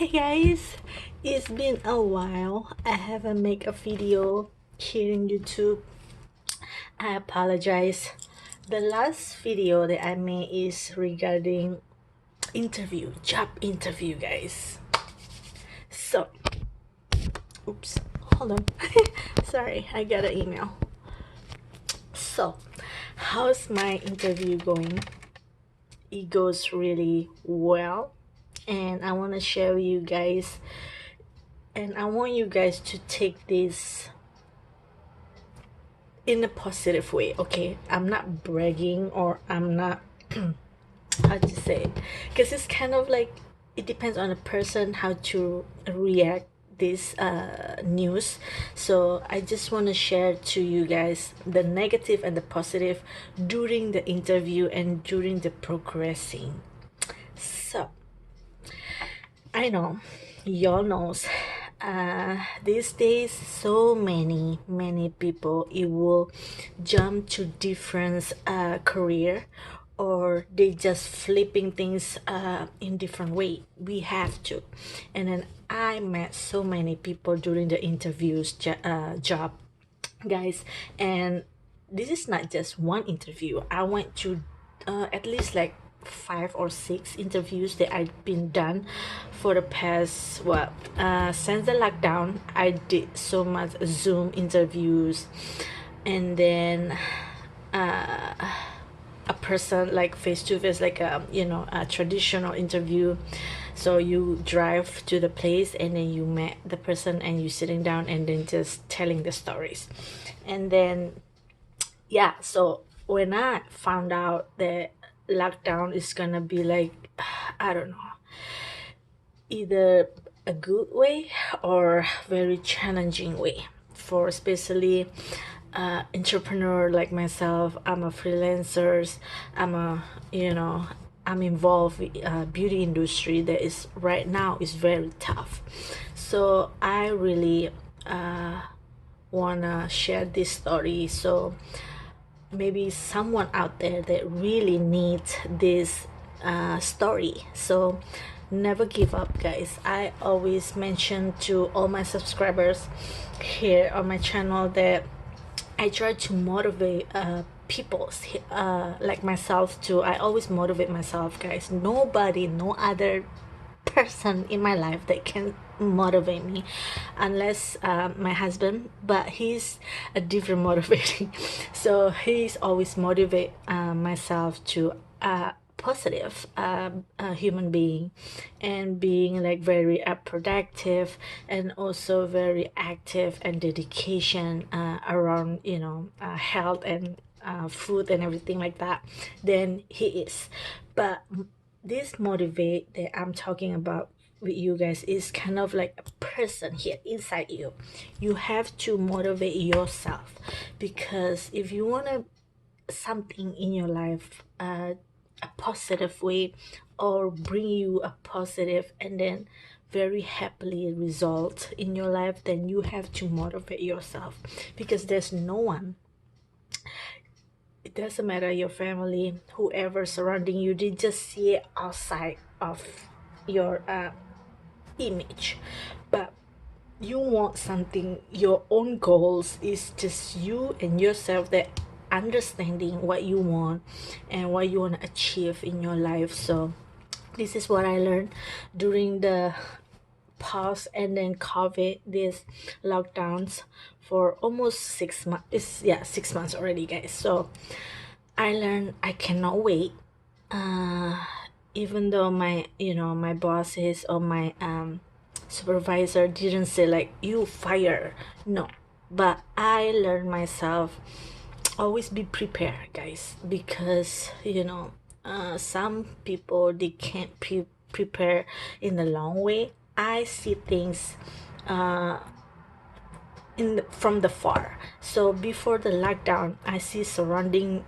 Hey guys, it's been a while. I haven't made a video here on YouTube. I apologize. The last video that I made is regarding job interview, guys. So, oops, hold on. Sorry, I got an email. So, how's my interview going? It goes really well, and I want to share with you guys, and I want you guys to take this in a positive way. Okay, I'm not bragging, or I'm not how to say it, because it's kind of like it depends on the person how to react this news. So I just want to share to you guys the negative and the positive during the interview and during the progressing. So I know y'all knows, these days so many people it will jump to different career, or they just flipping things in different way. We have to. And then I met so many people during the interviews job, guys. And this is not just one interview. I went to at least like 5 or 6 interviews that I've been done for the past since the lockdown. I did so much Zoom interviews, and then a person like face to face, like a traditional interview. So you drive to the place and then you met the person and you sitting down and then just telling the stories. And then yeah, so when I found out that lockdown is gonna be like, I don't know, either a good way or very challenging way for especially entrepreneur like myself. I'm a freelancer. I'm involved with beauty industry that is right now is very tough. So I really wanna share this story, so maybe someone out there that really needs this story. So never give up, guys. I always mention to all my subscribers here on my channel that I try to motivate people like myself too. I always motivate myself, guys. Nobody, no other person in my life that can motivate me, unless my husband, but he's a different motivating. So he's always motivate myself to positive human being, and being like very productive, and also very active and dedication around health and food and everything like that. Then he is. But this motivate that I'm talking about with you guys is kind of like a person here inside you. You have to motivate yourself, because if you want to something in your life a positive way, or bring you a positive and then very happily result in your life, then you have to motivate yourself, because there's no one, it doesn't matter your family, whoever surrounding you, they just see it outside of your image. But you want something, your own goals is just you and yourself, that understanding what you want and what you want to achieve in your life. So this is what I learned during the pause and then COVID, these lockdowns for almost 6 months. It's, yeah, 6 months already, guys. So I learned I cannot wait. Even though my bosses or my supervisor didn't say like you fire, no, but I learned myself always be prepared, guys, because some people they can't prepare in the long way. I see things from the far. So before the lockdown, I see surrounding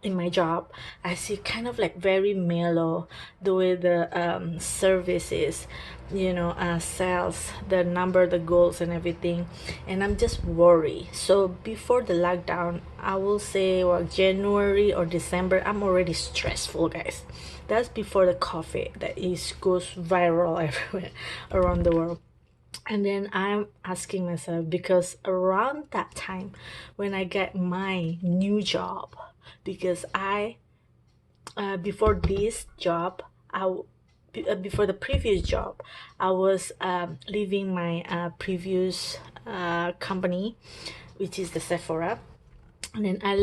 in my job, I see kind of like very mellow the way the service is, sales, the number, the goals, and everything, and I'm just worried. So before the lockdown, I will say, well, January or December, I'm already stressful, guys. That's before the coffee that is goes viral everywhere around the world. And then I'm asking myself, because around that time when I get my new job, because before this job, before the previous job, I was leaving my previous company, which is the Sephora. And then I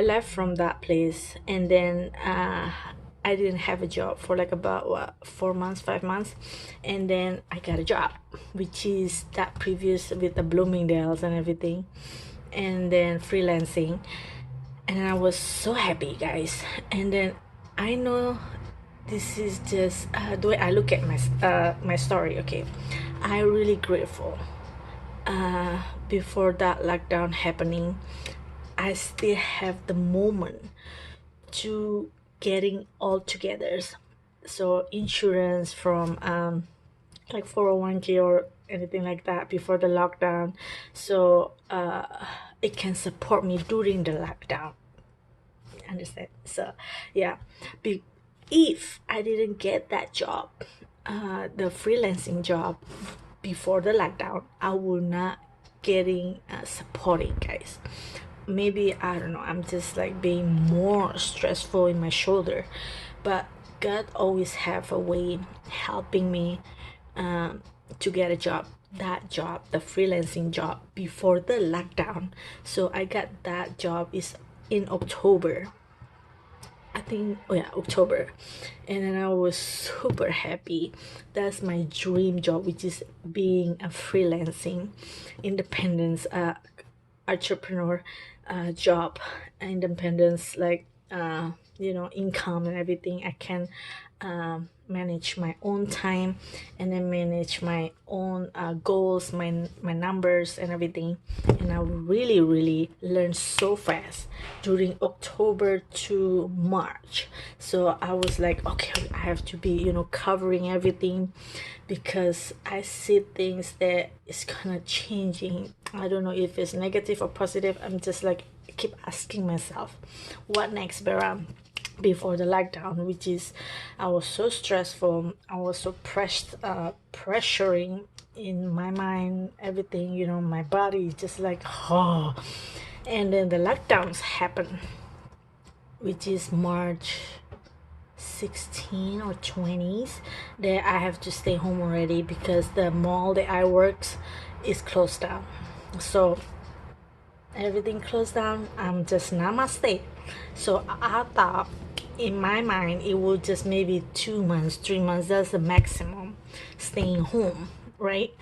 left from that place, and then I didn't have a job for like about 4 months, 5 months, and then I got a job, which is that previous with the Bloomingdale's and everything, and then freelancing, and I was so happy, guys. And then I know this is just the way I look at my story. Okay, I really grateful. Before that lockdown happening, I still have the moment to getting all together. So insurance from like 401k or anything like that before the lockdown, so it can support me during the lockdown. Understand? So yeah, if I didn't get that job, the freelancing job before the lockdown, I will not getting supporting, guys. Maybe I don't know, I'm just like being more stressful in my shoulder, but God always have a way helping me to get a job, that job, the freelancing job before the lockdown. So I got that job is in October, I think. Oh yeah, October. And then I was super happy. That's my dream job, which is being a freelancing independence entrepreneur job. Independence, like income and everything. I can manage my own time, and then manage my own goals, my numbers and everything. And I really really learned so fast during October to March. So I was like, okay, I have to be covering everything, because I see things that is kind of changing. I don't know if it's negative or positive. I'm just like keep asking myself, what next, Vera? Before the lockdown, which is, I was so stressful, I was so pressuring in my mind, everything, my body is just like, oh. And then the lockdowns happened, which is March 16 or 20s, that I have to stay home already because the mall that I works is closed down. So everything closed down. I'm just namaste. So I thought in my mind it would just maybe 2 months, 3 months, that's the maximum staying home, right?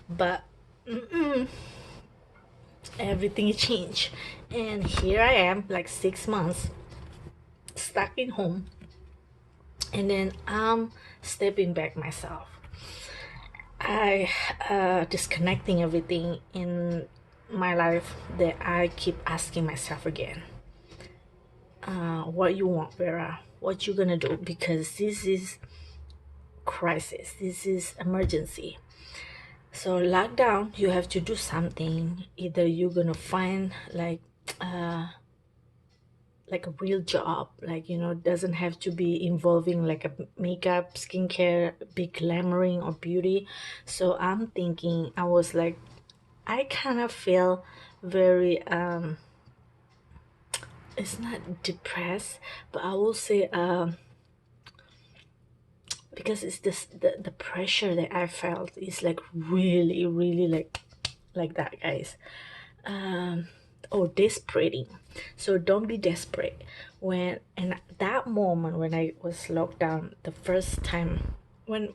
But everything changed, and here I am like 6 months stuck in home. And then I'm stepping back myself. I disconnecting everything in my life, that I keep asking myself again, what you want, Vera? What you gonna do? Because this is crisis, this is emergency. So lockdown, you have to do something. Either you're gonna find like a real job, like doesn't have to be involving like a makeup, skincare, big glamoring or beauty. So I'm thinking, I was like, I kind of feel very it's not depressed, but I will say because it's this the pressure that I felt is like really really like that, guys. Oh, desperating. So don't be desperate. When, and that moment when I was locked down the first time, when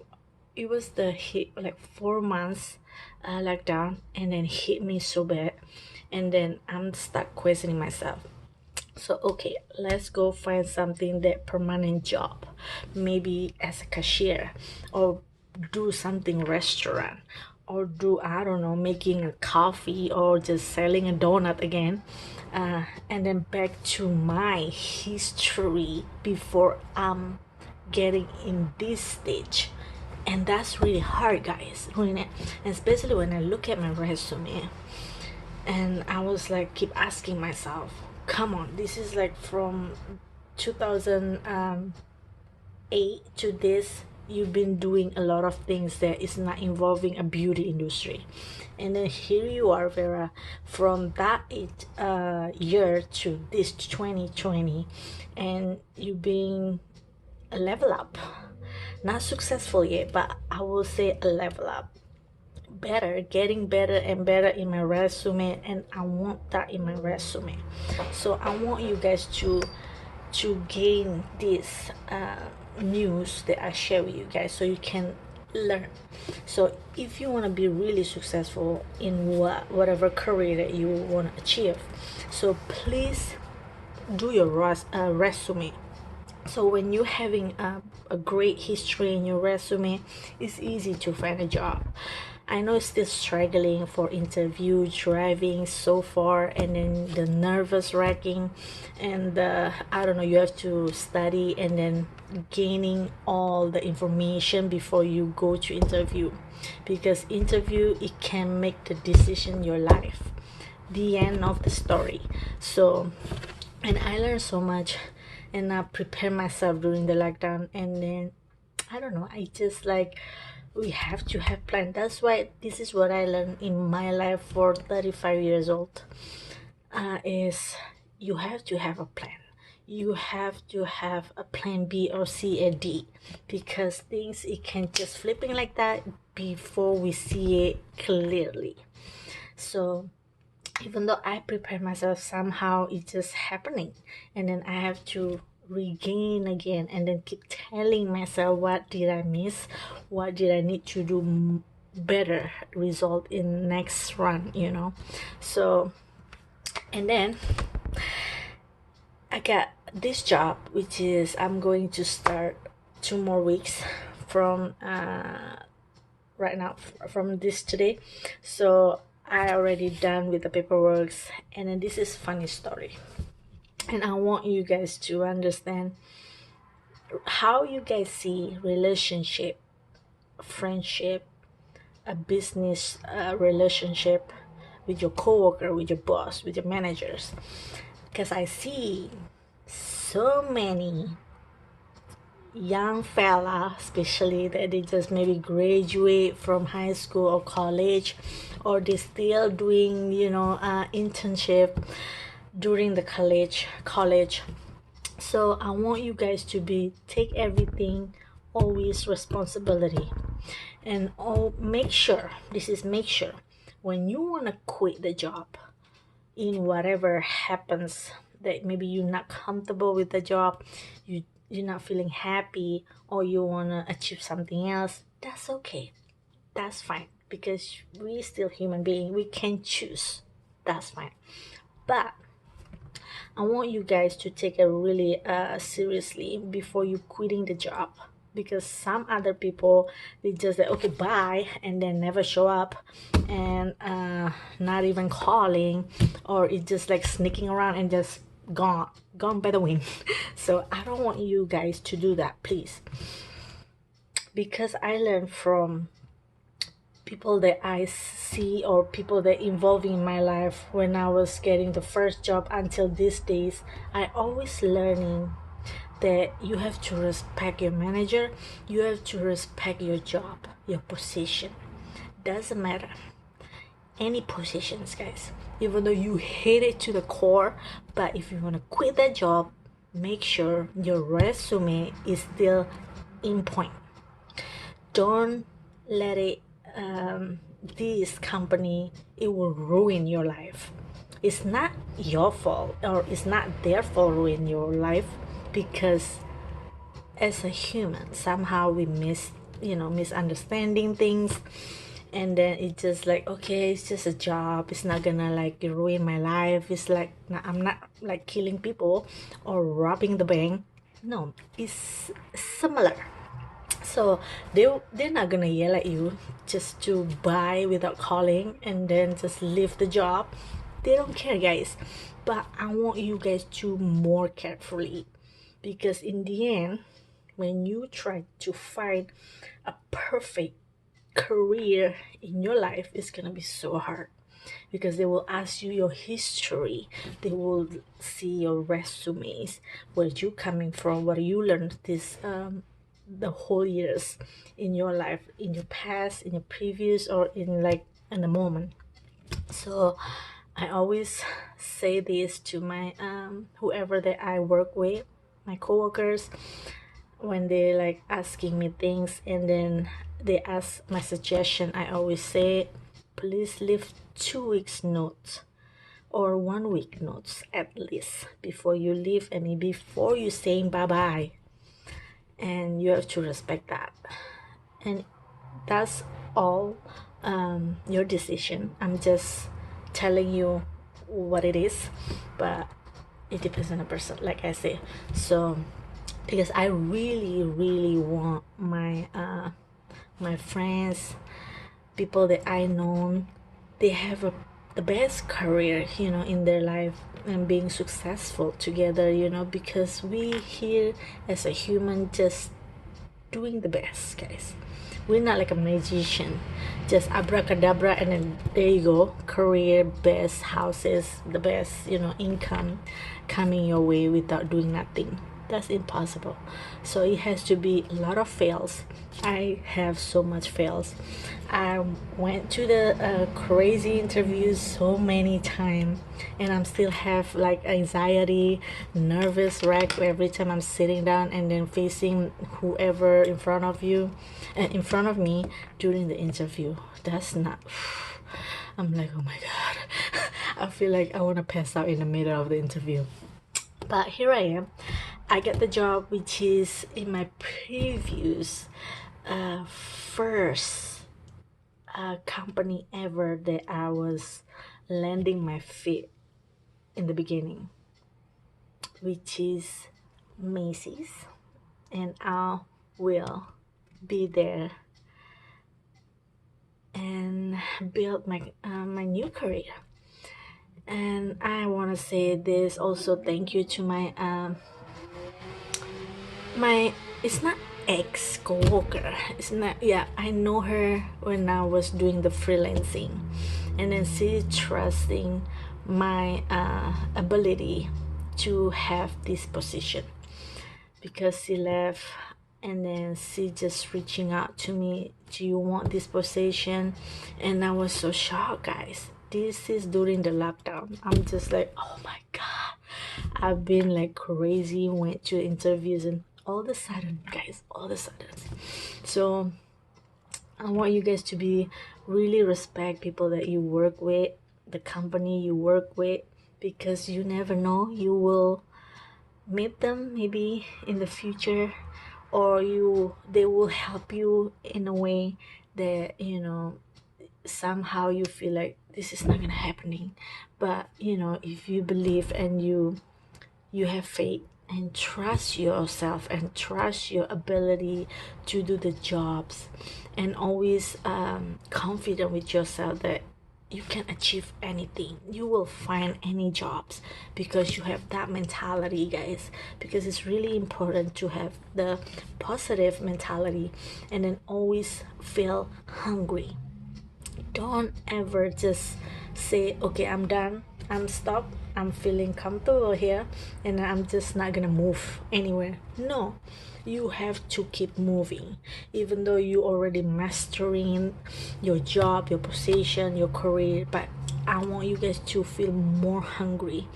it was the hit, like 4 months lockdown, and then hit me so bad, and then I'm stuck questioning myself. So okay, let's go find something that permanent job, maybe as a cashier, or do something restaurant, or do, I don't know, making a coffee, or just selling a donut again. and then back to my history before I'm getting in this stage. And that's really hard, guys, really. And especially when I look at my resume, and I was like keep asking myself, come on, this is like from 2008 to this. You've been doing a lot of things that is not involving a beauty industry, and then here you are, Vera, from that year to this 2020, and you being a level up, not successful yet, but I will say a level up, better, getting better and better in my resume, and I want that in my resume. So I want you guys to gain this news that I share with you guys, so you can learn. So if you want to be really successful in whatever career that you want to achieve, so please do your resume. So when you're having a great history in your resume, it's easy to find a job. I know it's still struggling for interview driving so far, and then the nervous wracking, and I don't know, you have to study and then gaining all the information before you go to interview, because interview, it can make the decision your life, the end of the story. So, and I learned so much, and I prepared myself during the lockdown, and then I don't know, I just like, we have to have plan. That's why this is what I learned in my life for 35 years old, is you have to have a plan. You have to have a plan B or C or D, because things, it can just flipping like that before we see it clearly. So even though I prepare myself, somehow it's just happening, and then I have to regain again, and then keep telling myself, what did I miss, what did I need to do better, result in next run, so. And then I got this job, which is I'm going to start 2 more weeks from right now, from this today. So I already done with the paperwork, and then this is funny story, and I want you guys to understand how you guys see relationship, friendship, a business relationship with your coworker, with your boss, with your managers, because I see so many young fella, especially that they just maybe graduate from high school or college, or they still doing internship during the college. So I want you guys to take everything always responsibility, and make sure when you want to quit the job, in whatever happens, that maybe you're not comfortable with the job, you're not feeling happy, or you want to achieve something else, that's okay, that's fine, because we still human being, we can choose, that's fine. But I want you guys to take it really seriously before you quitting the job, because some other people, they just say okay bye, and then never show up, and not even calling, or it's just like sneaking around and just gone by the wind. So I don't want you guys to do that, please, because I learned from people that I see, or people that involving in my life when I was getting the first job until these days. I always learning that you have to respect your manager, you have to respect your job, your position. Doesn't matter, any positions, guys, even though you hate it to the core, but if you want to quit that job, make sure your resume is still in point. Don't let it this company, it will ruin your life. It's not your fault, or it's not their fault ruin your life, because as a human, somehow we misunderstanding things, and then it's just like, okay, it's just a job, it's not gonna like ruin my life, it's like, I'm not like killing people or robbing the bank. No, it's similar. So they're not gonna yell at you just to buy without calling and then just leave the job. They don't care, guys. But I want you guys to more carefully, because in the end, when you try to find a perfect career in your life, it's gonna be so hard, because they will ask you your history, they will see your resumes, where you coming from, what you learned this the whole years in your life, in your past, in your previous, or in like in the moment. So I always say this to my whoever that I work with, my coworkers, when they like asking me things and then they ask my suggestion. I always say, please leave 2 weeks notes or 1 week notes at least before you leave, and before you saying bye bye. And you have to respect that. And that's all your decision. I'm just telling you what it is, but it depends on the person, like I say. So because I really really want my my friends, people that I know, they have the best career, in their life, and being successful together, because we here as a human just doing the best, guys. We're not like a magician, just abracadabra and then there you go, career, best houses, the best, income coming your way without doing nothing. That's impossible. So it has to be a lot of fails. I have so much fails. I went to the crazy interviews so many times, and I'm still have like anxiety, nervous wreck every time I'm sitting down and then facing whoever in front of you, in front of me during the interview. That's not. I'm like, oh my god, I feel like I want to pass out in the middle of the interview. But here I am. I get the job, which is in my previous first company ever that I was landing my feet in the beginning, which is Macy's, and I will be there and build my new career. And I want to say this also, thank you to my it's not ex co-worker, it's not, yeah, I know her when I was doing the freelancing, and then she trusting my ability to have this position, because she left, and then she just reaching out to me, do you want this position? And I was so shocked, guys. This is during the lockdown. I'm just like, oh my god, I've been like crazy, went to interviews, and all of a sudden, guys, all of a sudden. So I want you guys to be really respect people that you work with, the company you work with, because you never know, you will meet them maybe in the future, or they will help you in a way that somehow you feel like this is not gonna happening. But if you believe and you have faith and trust yourself and trust your ability to do the jobs, and always confident with yourself that you can achieve anything, you will find any jobs, because you have that mentality, guys. Because it's really important to have the positive mentality, and then always feel hungry. Don't ever just say, okay, I'm done, I'm stopped, I'm feeling comfortable here, and I'm just not gonna move anywhere. No, you have to keep moving, even though you already mastering your job, your position, your career. But I want you guys to feel more hungry,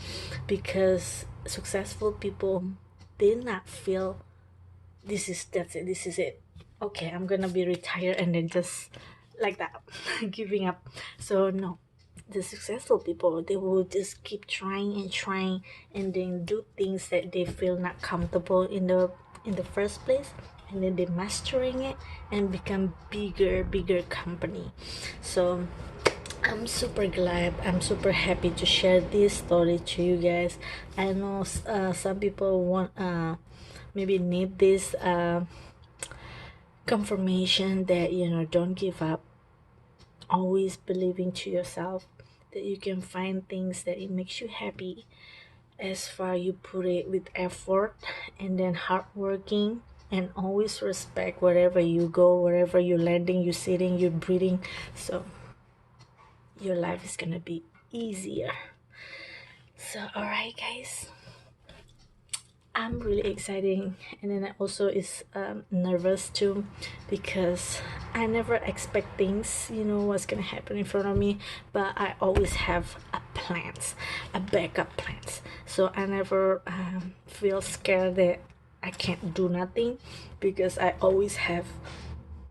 because successful people, they not feel that's it, this is it, okay, I'm gonna be retired, and then just like that giving up. So no, the successful people, they will just keep trying and trying, and then do things that they feel not comfortable in the first place, and then they mastering it and become bigger company. So I'm super glad, I'm super happy to share this story to you guys. I know some people want maybe need this confirmation that don't give up, always believing to yourself that you can find things that it makes you happy as far you put it with effort and then hardworking, and always respect wherever you go, wherever you're landing, you're sitting, you're breathing. So your life is gonna be easier. So all right guys, I'm really exciting, and then I also is nervous too, because I never expect things, you know, what's gonna happen in front of me, but I always have a plans, a backup plans. So I never feel scared that I can't do nothing, because I always have